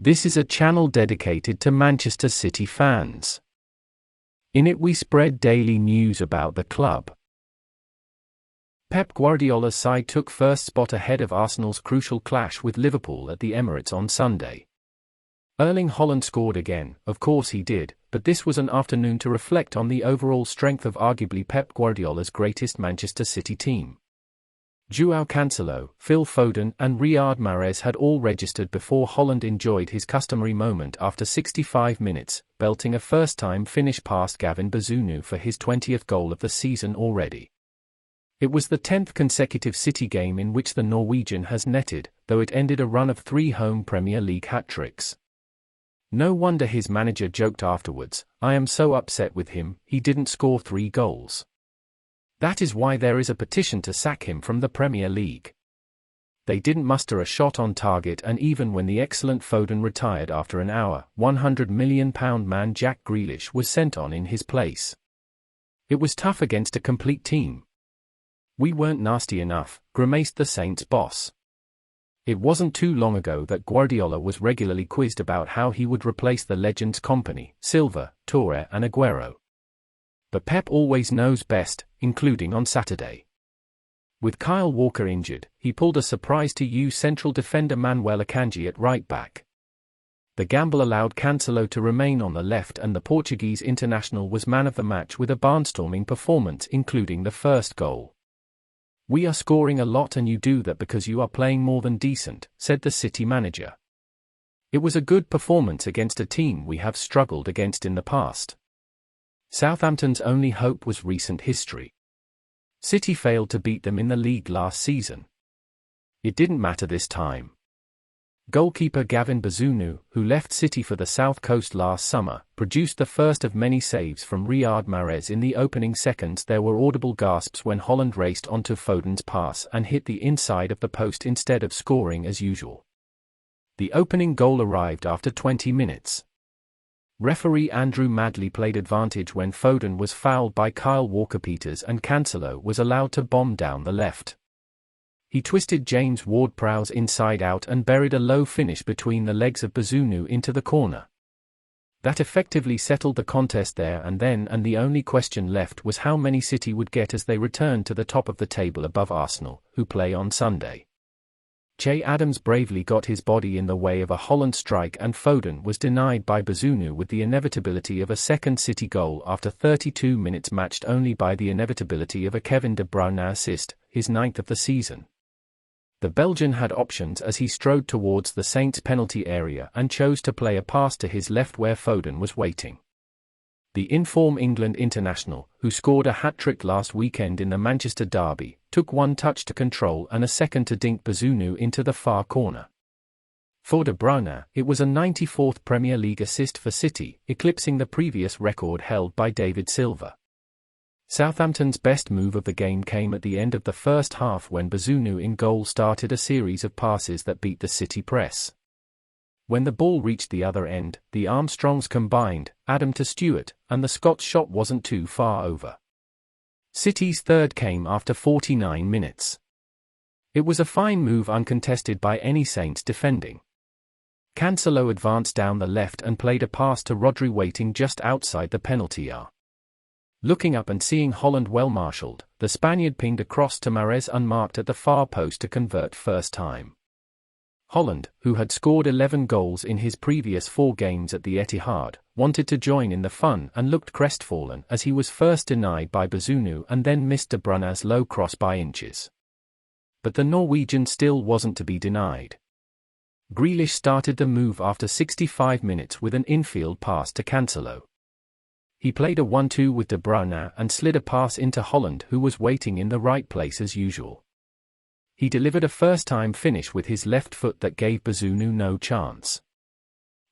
This is a channel dedicated to Manchester City fans. In it we spread daily news about the club. Pep Guardiola's side took first spot ahead of Arsenal's crucial clash with Liverpool at the Emirates on Sunday. Erling Haaland scored again, of course he did, but this was an afternoon to reflect on the overall strength of arguably Pep Guardiola's greatest Manchester City team. Joao Cancelo, Phil Foden and Riyad Mahrez had all registered before Haaland enjoyed his customary moment after 65 minutes, belting a first-time finish past Gavin Bazunu for his 20th goal of the season already. It was the 10th consecutive City game in which the Norwegian has netted, though it ended a run of 3 home Premier League hat-tricks. No wonder his manager joked afterwards, "I am so upset with him, he didn't score 3 goals. That is why there is a petition to sack him from the Premier League." They didn't muster a shot on target, and even when the excellent Foden retired after an hour, £100 million man Jack Grealish was sent on in his place. It was tough against a complete team. "We weren't nasty enough," grimaced the Saints boss. It wasn't too long ago that Guardiola was regularly quizzed about how he would replace the legends Kompany, Silva, Toure and Aguero. But Pep always knows best, including on Saturday. With Kyle Walker injured, he pulled a surprise-to-you central defender Manuel Akanji at right-back. The gamble allowed Cancelo to remain on the left, and the Portuguese international was man of the match with a barnstorming performance including the first goal. "We are scoring a lot and you do that because you are playing more than decent," said the City manager. "It was a good performance against a team we have struggled against in the past." Southampton's only hope was recent history. City failed to beat them in the league last season. It didn't matter this time. Goalkeeper Gavin Bazunu, who left City for the South Coast last summer, produced the first of many saves from Riyad Mahrez in the opening seconds. There were audible gasps when Haaland raced onto Foden's pass and hit the inside of the post instead of scoring as usual. The opening goal arrived after 20 minutes. Referee Andrew Madley played advantage when Foden was fouled by Kyle Walker-Peters and Cancelo was allowed to bomb down the left. He twisted James Ward-Prowse inside out and buried a low finish between the legs of Bazunu into the corner. That effectively settled the contest there and then, and the only question left was how many City would get as they returned to the top of the table above Arsenal, who play on Sunday. Che Adams bravely got his body in the way of a Haaland strike, and Foden was denied by Bazunu with the inevitability of a second City goal after 32 minutes, matched only by the inevitability of a Kevin De Bruyne assist, his 9th of the season. The Belgian had options as he strode towards the Saints' penalty area and chose to play a pass to his left where Foden was waiting. The in-form England international, who scored a hat-trick last weekend in the Manchester derby, took one touch to control and a second to dink Bazunu into the far corner. For De Bruyne, it was a 94th Premier League assist for City, eclipsing the previous record held by David Silva. Southampton's best move of the game came at the end of the first half when Bazunu in goal started a series of passes that beat the City press. When the ball reached the other end, the Armstrongs combined, Adam to Stewart, and the Scots shot wasn't too far over. City's third came after 49 minutes. It was a fine move uncontested by any Saints defending. Cancelo advanced down the left and played a pass to Rodri waiting just outside the penalty area. Looking up and seeing Haaland well marshalled, the Spaniard pinged across to Mahrez unmarked at the far post to convert first time. Haaland, who had scored 11 goals in his previous 4 games at the Etihad, wanted to join in the fun and looked crestfallen as he was first denied by Bazunu and then missed De Bruyne's low cross by inches. But the Norwegian still wasn't to be denied. Grealish started the move after 65 minutes with an infield pass to Cancelo. He played a 1-2 with De Bruyne and slid a pass into Haaland, who was waiting in the right place as usual. He delivered a first-time finish with his left foot that gave Bazunu no chance.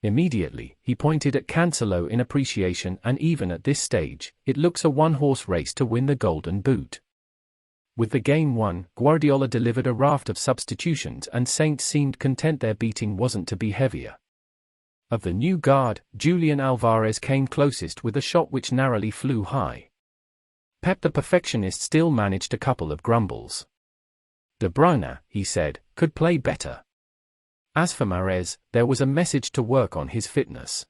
Immediately, he pointed at Cancelo in appreciation, and even at this stage, it looks a one-horse race to win the Golden Boot. With the game won, Guardiola delivered a raft of substitutions and Saints seemed content their beating wasn't to be heavier. Of the new guard, Julian Alvarez came closest with a shot which narrowly flew high. Pep the perfectionist still managed a couple of grumbles. De Bruyne, he said, could play better. As for Mahrez, there was a message to work on his fitness.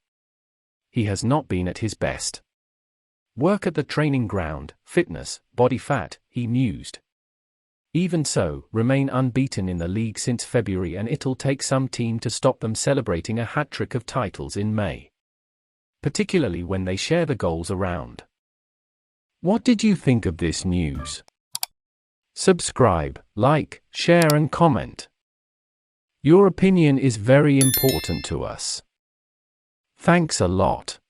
He has not been at his best. Work at the training ground, fitness, body fat, he mused. Even so, remain unbeaten in the league since February, and it'll take some team to stop them celebrating a hat-trick of titles in May. Particularly when they share the goals around. What did you think of this news? Subscribe, like, share and comment. Your opinion is very important to us. Thanks a lot.